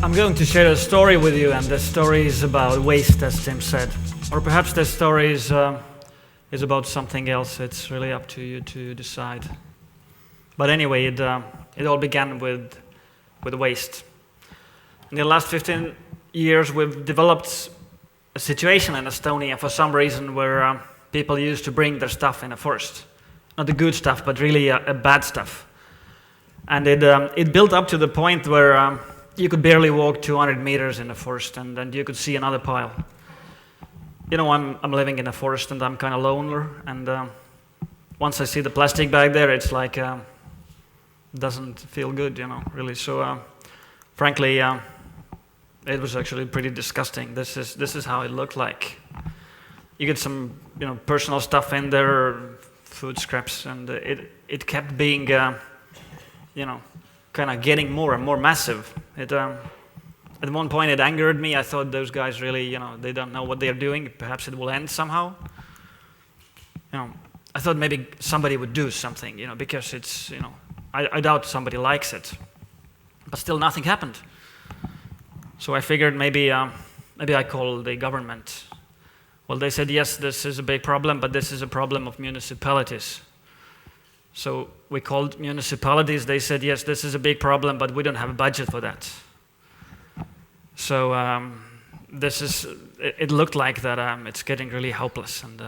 I'm going to share a story with you, and the story is about waste, as Tim said. Or perhaps the story is about something else. It's really up to you to decide. But anyway, it all began with waste. In the last 15 years, we've developed a situation in Estonia for some reason where people used to bring their stuff in a forest. Not the good stuff, but really a bad stuff. And it built up to the point where you could barely walk 200 meters in the forest, and then you could see another pile. You know, I'm living in a forest, and I'm kind of lonely, and once I see the plastic bag there, it's like, doesn't feel good, you know, really. So, frankly, it was actually pretty disgusting. This is how it looked like. You get some, you know, personal stuff in there, food scraps, and it kept being, you know, kind of getting more and more massive. At one point it angered me. I thought those guys really, you know, they don't know what they're doing. Perhaps it will end somehow. You know, I thought maybe somebody would do something, you know, because it's, you know, I doubt somebody likes it. But still nothing happened. So I figured maybe I call the government. Well, they said, yes, this is a big problem, but this is a problem of municipalities. So we called municipalities. They said, yes, this is a big problem, but we don't have a budget for that. So it looked like that it's getting really hopeless. And,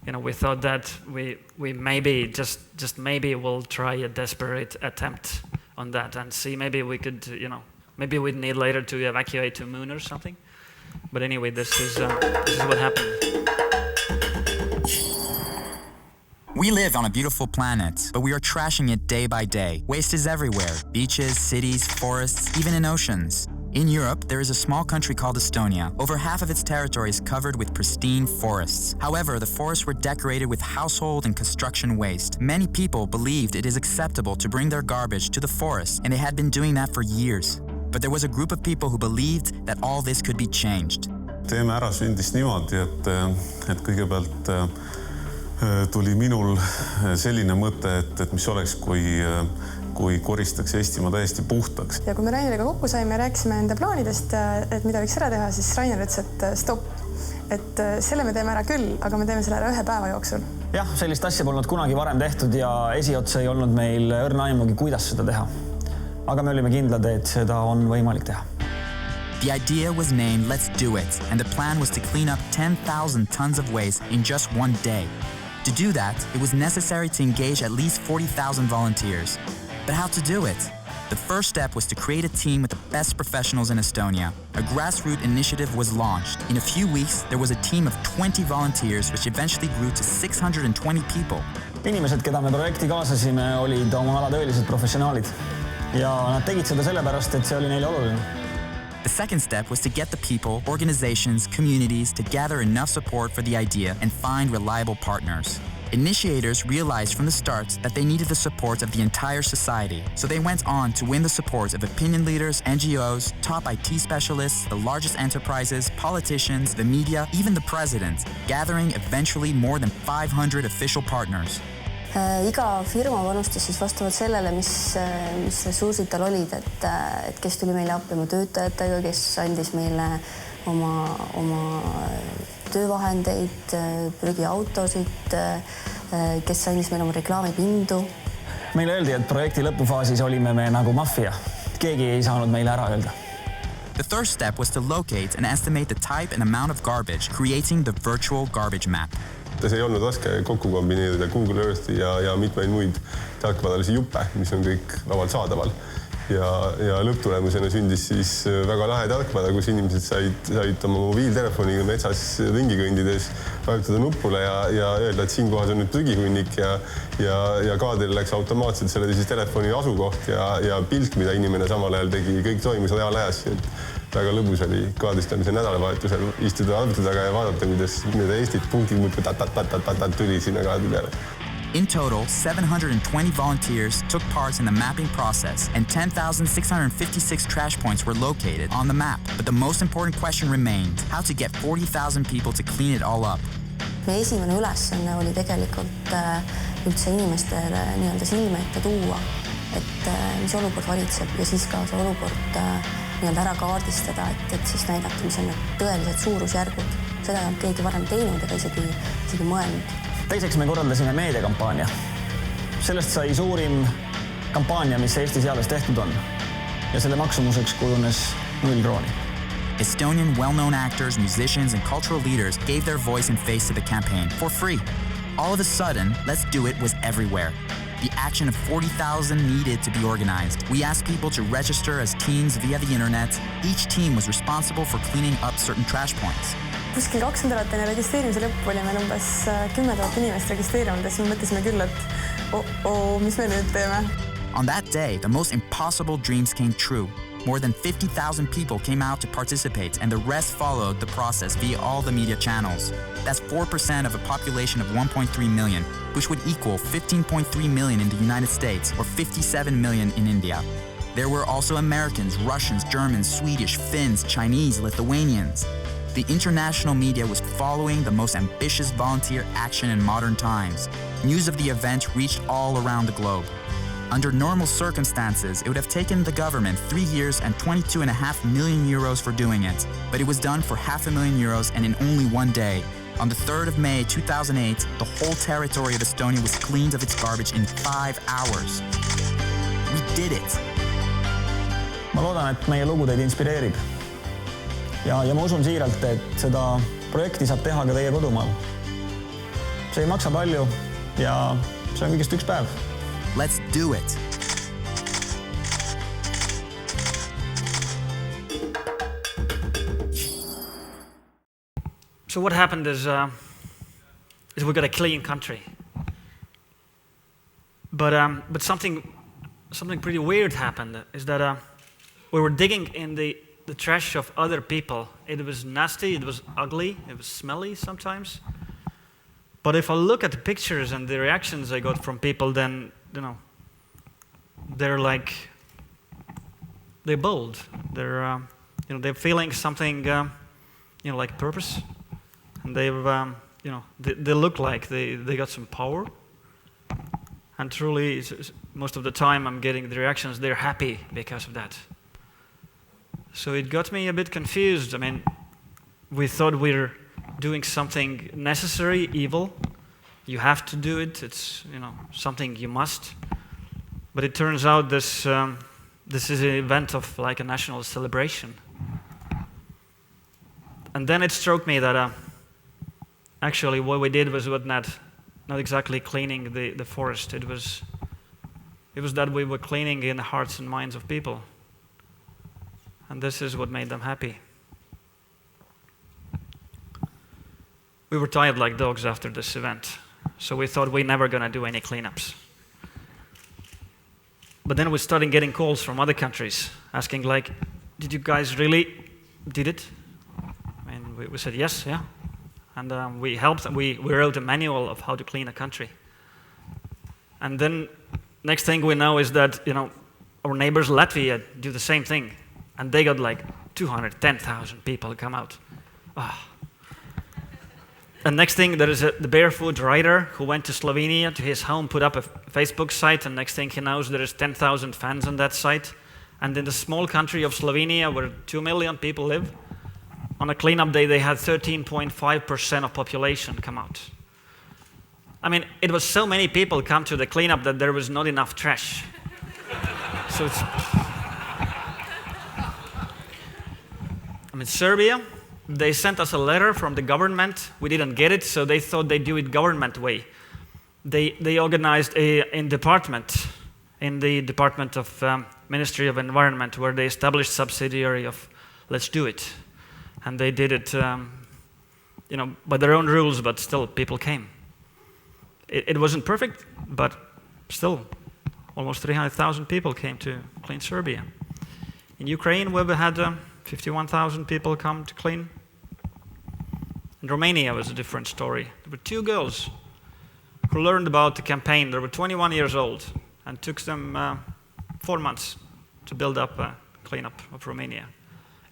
you know, we thought that we maybe, just maybe we'll try a desperate attempt on that and see maybe we could, you know, maybe we'd need later to evacuate to Moon or something. But anyway, this is what happened. We live on a beautiful planet, but we are trashing it day by day. Waste is everywhere. Beaches, cities, forests, even in oceans. In Europe, there is a small country called Estonia. Over half of its territory is covered with pristine forests. However, the forests were decorated with household and construction waste. Many people believed it is acceptable to bring their garbage to the forest, and they had been doing that for years. But there was a group of people who believed that all this could be changed. Teeme ära sündis niimoodi, et kõigepealt tuli minul selline mõte, et mis oleks, kui koristaks Eestimaa täiesti puhtaks. Ja kui me Raineriga kokku saime ja rääkisime enda plaanidest, et mida võiks ära teha, siis Rainer ütles, et stopp. Et selle me teeme ära küll, aga me teeme selle ära 1 päeva jooksul. Jah, sellist asja polnud kunagi varem tehtud ja esiotsa ei olnud meil õrna aimugi, kuidas seda teha. Aga me olime kindlad, et seda on võimalik teha. The idea was named Let's Do It, and the plan was to clean up 10,000 tons of waste in just one day. To do that, it was necessary to engage at least 40,000 volunteers. But how to do it? The first step was to create a team with the best professionals in Estonia. A grassroots initiative was launched. In a few weeks, there was a team of 20 volunteers, which eventually grew to 620 people. Inimesed, keda me projekti kaasasime, olid oma ala tõelised professionaalid. Ja nad tegid seda sellepärast, et see oli neile oluline. The second step was to get the people, organizations, communities to gather enough support for the idea and find reliable partners. Initiators realized from the start that they needed the support of the entire society, so they went on to win the support of opinion leaders, NGOs, top IT specialists, the largest enterprises, politicians, the media, even the president, gathering eventually more than 500 official partners. Iga firma panustas siis vastavalt sellele, mis ressursid tal olid, et kes tuli meile appi oma töötajatega, kes andis meile oma töövahendeid, prügiautosid, kes andis meile oma reklaamipindu. Meile öeldi, et projekti lõpufaasis olime me nagu maffia. Keegi ei saanud meile ära öelda. The third step was to locate and estimate the type and amount of garbage, creating the virtual garbage map. See ei olnud raske kokku kombineerida Google Earthi ja mitmeid muid tarkvaralisi juppe, mis on kõik vabalt saadaval. Ja lõpptulemusena sündis siis väga lahe tarkvara, kus inimesed said oma mobiiltelefoniga metsas ringi kõndides vajutada nuppule ja öelda, et siin kohas on nüüd prügihunnik ja kaadril läks automaatselt selle siis telefoni asukoht ja pilt, mida inimene samal ajal tegi, kõik toimus reaalajas. Väga lõbus oli kaardistamise nädalavahetusel istuda arvuti taga ja vaadata, kuidas need Eestit punkti muudkui tuli sinna kaardi peale. In total, 720 volunteers took part in the mapping process, and 10,656 trash points were located on the map. But the most important question remained: how to get 40,000 people to clean it all up. Meie esimene ülesanne oli tegelikult üldse inimestele nii-öelda silme ette tuua, et mis olukord valitseb ja siis ka see olukord nii-öelda ära kaardistada, et siis näidata, mis on need tõelised suurusjärgud. Seda ei olnud keegi varem teinud ega isegi mõelnud. Teiseks me korraldasime meediakampaania. Sellest sai suurim kampaania, mis Eestis alles tehtud on. Ja selle maksumuseks kujunes 0 krooni. Estonian well-known actors, musicians, and cultural leaders gave their voice and face to the campaign for free. All of a sudden, Let's Do It was everywhere. The action of 40,000 needed to be organized. We asked people to register as teams via the internet. Each team was responsible for cleaning up certain trash points. Kuskil 2 nädalat enne registreerimise lõppu oli meil umbes 10 000 inimest registreerunud ja siis me mõtlesime küll, et mis me nüüd teeme. On that day, the most impossible dreams came true. More than 50,000 people came out to participate, and the rest followed the process via all the media channels. That's 4% of a population of 1.3 million, which would equal 15.3 million in the United States or 57 million in India. There were also Americans, Russians, Germans, Swedish, Finns, Chinese, Lithuanians. The international media was following the most ambitious volunteer action in modern times. News of the event reached all around the globe. Under normal circumstances, it would have taken the government 3 years and 22.5 million euros for doing it. But it was done for €500,000 and in only 1 day. On the 3rd of May 2008, the whole territory of Estonia was cleaned of its garbage in 5 hours. We did it! Ma loodan, et meie lugu teid inspireerib. Ja ma usun siiralt, et seda projekti saab teha ka teie kodumaal. See ei maksa palju ja see on kõigest 1 päev. Let's do it! So what happened is we got a clean country. But something pretty weird happened is that we were digging in the trash of other people. It was nasty, it was ugly, it was smelly sometimes. But if I look at the pictures and the reactions I got from people, then, they're bold. They're feeling something, like purpose. And they look like they got some power. And truly, most of the time I'm getting the reactions, they're happy because of that. So it got me a bit confused. I mean, we thought we're doing something necessary, evil. You have to do it. It's something you must. But it turns out this is an event of like a national celebration. And then it struck me that actually what we did was not exactly cleaning the forest. It was that we were cleaning in the hearts and minds of people. And this is what made them happy. We were tired like dogs after this event, so we thought we're never going to do any cleanups. But then we started getting calls from other countries asking like, did you guys really did it? And we said yes, yeah. And we helped, and we wrote a manual of how to clean a country. And then next thing we know is that our neighbors Latvia do the same thing. And they got like 210,000 people come out. And next thing, there is the barefoot rider who went to Slovenia, to his home, put up a Facebook site, and next thing he knows there is 10,000 fans on that site. And in the small country of Slovenia, where 2 million people live, on a cleanup day they had 13.5% of population come out. I mean, it was so many people come to the cleanup that there was not enough trash. So it's... Serbia, they sent us a letter from the government. We didn't get it, so they thought they'd do it government way. They organized in the Department of Ministry of Environment, where they established subsidiary of Let's Do It. And they did it, by their own rules, but still people came. It wasn't perfect, but still almost 300,000 people came to clean Serbia. In Ukraine, we've had 51,000 people come to clean. In Romania was a different story. There were 2 girls who learned about the campaign. They were 21 years old and took them 4 months to build up a cleanup of Romania.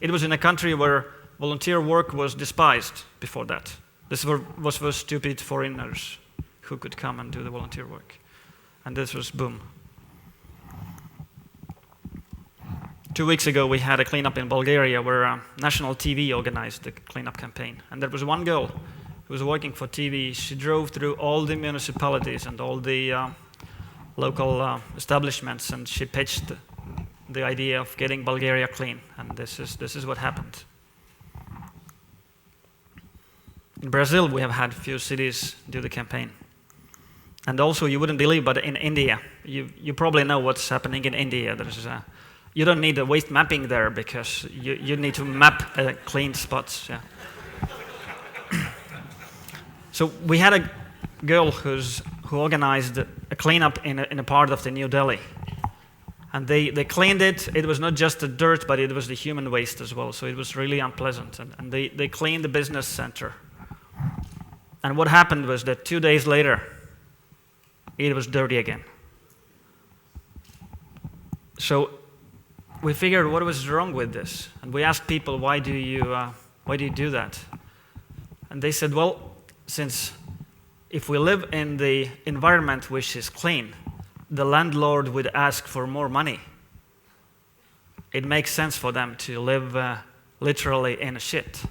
It was in a country where volunteer work was despised before that. This was for stupid foreigners who could come and do the volunteer work. And this was boom. 2 weeks ago, we had a cleanup in Bulgaria where national TV organized the cleanup campaign. And there was one girl who was working for TV. She drove through all the municipalities and all the local establishments, and she pitched the idea of getting Bulgaria clean. And this is what happened. In Brazil, we have had few cities do the campaign. And also, you wouldn't believe, but in India, you probably know what's happening in India. You don't need a waste mapping there because you need to map clean spots. Yeah. So we had a girl who organized a cleanup in a part of the New Delhi. And they cleaned it. It was not just the dirt, but it was the human waste as well. So it was really unpleasant. And they cleaned the business center. And what happened was that 2 days later, it was dirty again. So we figured what was wrong with this, and we asked people, why do you do that? And they said, well, since if we live in the environment which is clean, the landlord would ask for more money. It makes sense for them to live literally in a shit.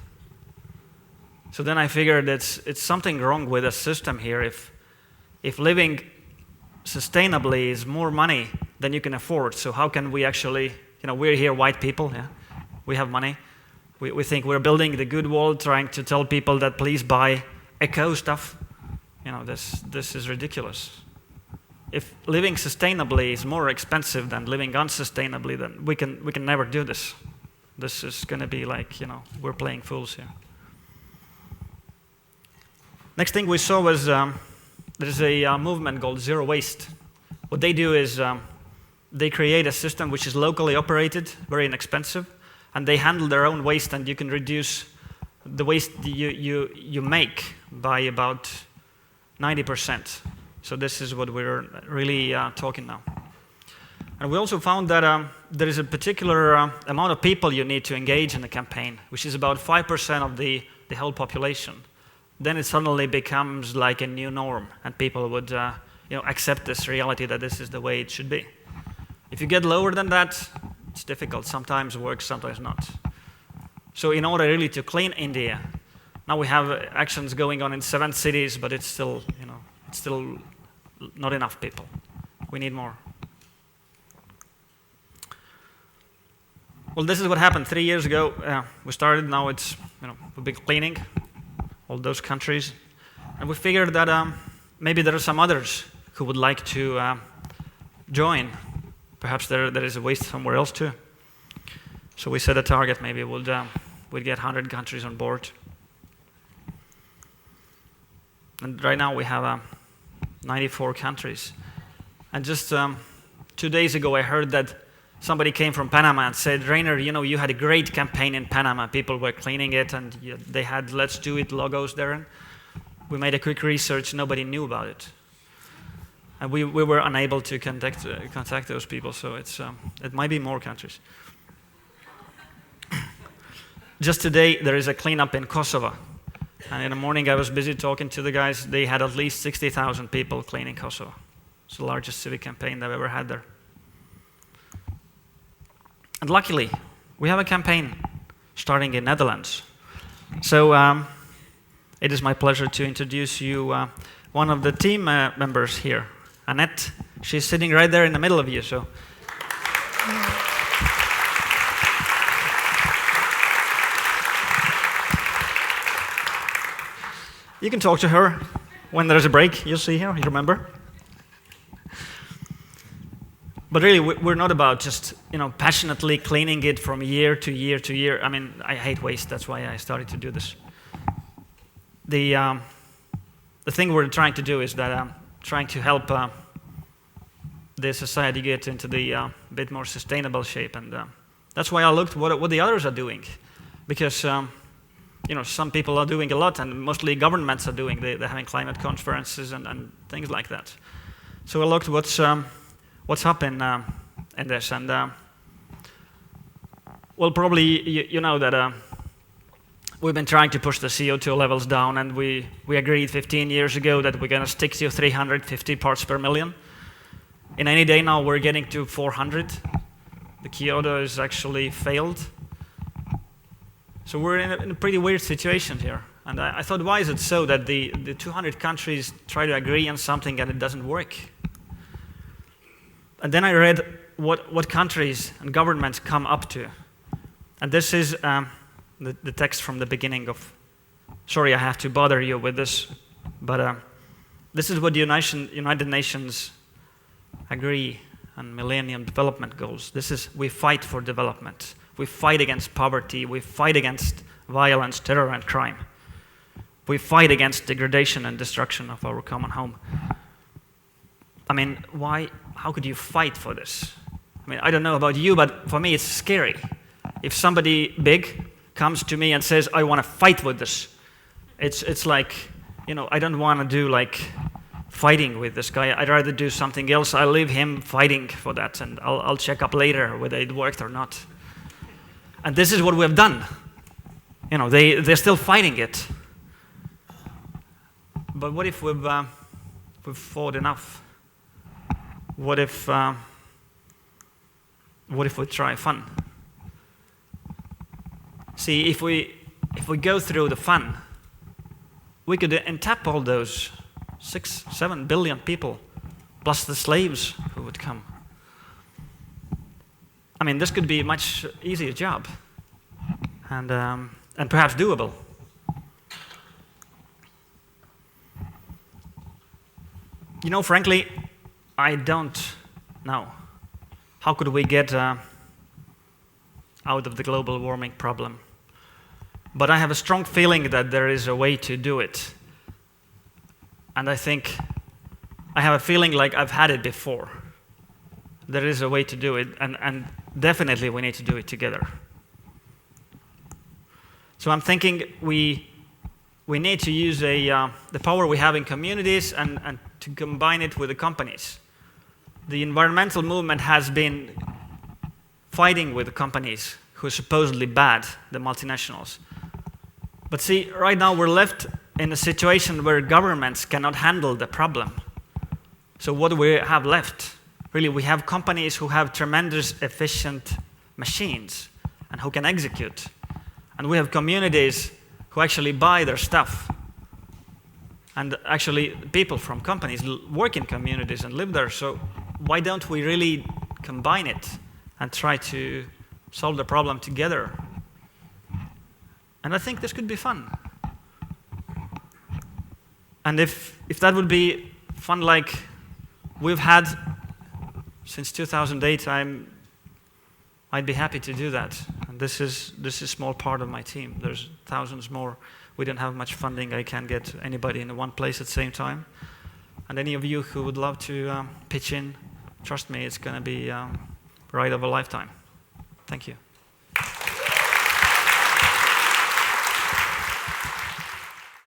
So then I figured it's something wrong with the system here. If living sustainably is more money than you can afford, so how can we actually, we're here white people, yeah, we have money. We think we're building the good wall, trying to tell people that please buy eco stuff. This is ridiculous. If living sustainably is more expensive than living unsustainably, then we can never do this. This is going to be like, we're playing fools here. Next thing we saw was there's a movement called Zero Waste. What they do is they create a system which is locally operated, very inexpensive, and they handle their own waste, and you can reduce the waste you make by about 90%. So this is what we're really talking now. And we also found that there is a particular amount of people you need to engage in the campaign, which is about 5% of the whole population. Then it suddenly becomes like a new norm, and people would accept this reality that this is the way it should be. If you get lower than that, it's difficult. Sometimes it works, sometimes not. So in order really to clean India, now we have actions going on in 7 cities, but it's still not enough people. We need more. Well, this is what happened 3 years ago. We started. Now it's we've been cleaning all those countries, and we figured that maybe there are some others who would like to join. Perhaps there is a waste somewhere else too. So we set a target. Maybe we'd get 100 countries on board. And right now we have 94 countries. And just 2 days ago, I heard that somebody came from Panama and said, Rainer, you had a great campaign in Panama. People were cleaning it, and they had Let's Do It logos there. And we made a quick research. Nobody knew about it. And we were unable to contact those people, so it might be more countries. Just today, there is a cleanup in Kosovo. And in the morning, I was busy talking to the guys. They had at least 60,000 people cleaning Kosovo. It's the largest civic campaign they've ever had there. And luckily, we have a campaign starting in Netherlands. So it is my pleasure to introduce you one of the team members here, Annette. She's sitting right there in the middle of you. So. You can talk to her when there's a break. You'll see her, you remember? But really, we're not about just passionately cleaning it from year to year to year. I mean, I hate waste. That's why I started to do this. The thing we're trying to do is that trying to help the society get into the bit more sustainable shape, and that's why I looked what the others are doing, because some people are doing a lot, and mostly governments are doing. They're having climate conferences and things like that. So I looked what's up in this, and well, probably you know that we've been trying to push the CO2 levels down, and we agreed 15 years ago that we're going to stick to 350 parts per million. In any day now, we're getting to 400. The Kyoto has actually failed. So we're in a pretty weird situation here. And I thought, why is it so that the 200 countries try to agree on something and it doesn't work? And then I read what countries and governments come up to. And this is the text from the beginning of, sorry I have to bother you with this, but this is what the United Nations agree on Millennium Development Goals. This is, we fight for development. We fight against poverty. We fight against violence, terror, and crime. We fight against degradation and destruction of our common home. I mean, how could you fight for this? I mean, I don't know about you, but for me it's scary. If somebody big comes to me and says, I want to fight with this, it's like, I don't want to do like fighting with this guy. I'd rather do something else. I'll leave him fighting for that, and I'll check up later whether it worked or not. And this is what we have done. They're still fighting it. But what if we've fought enough? What if we try fun? See, if we go through the fun, we could untap all those 6-7 billion people, plus the slaves who would come. I mean, this could be a much easier job, and perhaps doable. Frankly, I don't know. How could we get out of the global warming problem? But I have a strong feeling that there is a way to do it. And I think I have a feeling like I've had it before. There is a way to do it, and definitely we need to do it together. So I'm thinking we need to use the power we have in communities and to combine it with the companies. The environmental movement has been fighting with the companies who are supposedly bad, the multinationals. But see, right now we're left in a situation where governments cannot handle the problem. So what do we have left? Really, we have companies who have tremendous efficient machines and who can execute. And we have communities who actually buy their stuff. And actually, people from companies work in communities and live there. So why don't we really combine it and try to solve the problem together? And I think this could be fun. And if that would be fun like we've had since 2008, I'd be happy to do that. And this is a small part of my team. There's thousands more. We don't have much funding. I can't get anybody in one place at the same time. And any of you who would love to pitch in, trust me, it's going to be a ride of a lifetime. Thank you.